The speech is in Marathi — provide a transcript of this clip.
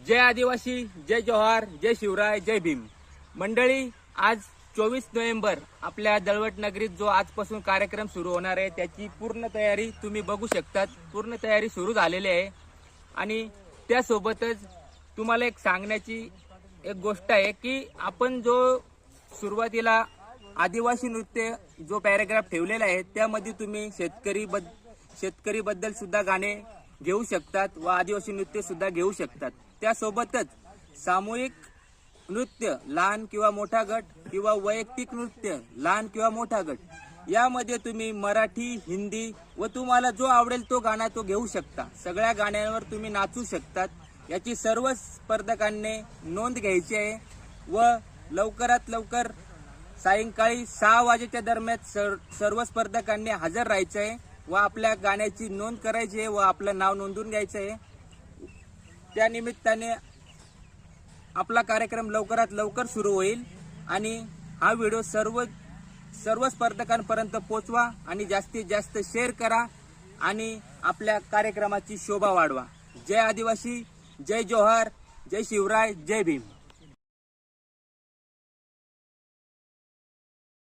जय आदिवासी, जय जोहार, जय शिवराय, जय भीम. मंडळी, आज 24 नोव्हेंबर आपल्या दळवट नगरीत जो आजपासून कार्यक्रम सुरू होणार आहे त्याची पूर्ण तयारी तुम्ही बघू शकतात. पूर्ण तयारी सुरू झालेली आहे आणि त्यासोबतच तुम्हाला एक सांगण्याची एक गोष्ट आहे की आपण जो सुरुवातीला आदिवासी नृत्य जो पॅराग्राफ ठेवलेला आहे त्यामध्ये तुम्ही शेतकरी बद्दल सुद्धा गाणे घेऊ शकतात व आदिवासी नृत्य सुद्धा घेऊ शकतात. त्यासोबतच सामूहिक नृत्य लहान किंवा मोठा गट किंवा वैयक्तिक नृत्य लहान किंवा मोठा गट यामध्ये तुम्ही मराठी, हिंदी व तुम्हाला जो आवडेल तो गाणा तो घेऊ शकता. सगळ्या गाण्यांवर तुम्ही नाचू शकतात. याची सर्व स्पर्धकांनी नोंद घ्यायची आहे व लवकरात लवकर सायंकाळी 6 वाजेच्या दरम्यान सर्व स्पर्धकांनी हजर राहायचं आहे व आपल्या गाण्याची नोंद करायची आहे व आपलं नाव नोंदवून घ्यायचं आहे. त्या निमित्ताने आपला कार्यक्रम लवकरात लवकर सुरू होईल आणि हा व्हिडिओ सर्व स्पर्धकांपर्यंत पोहोचवा आणि जास्तीत जास्त शेअर करा आणि आपल्या कार्यक्रमाची शोभा वाढवा. जय आदिवासी, जय जोहार, जय शिवराय, जय भीम.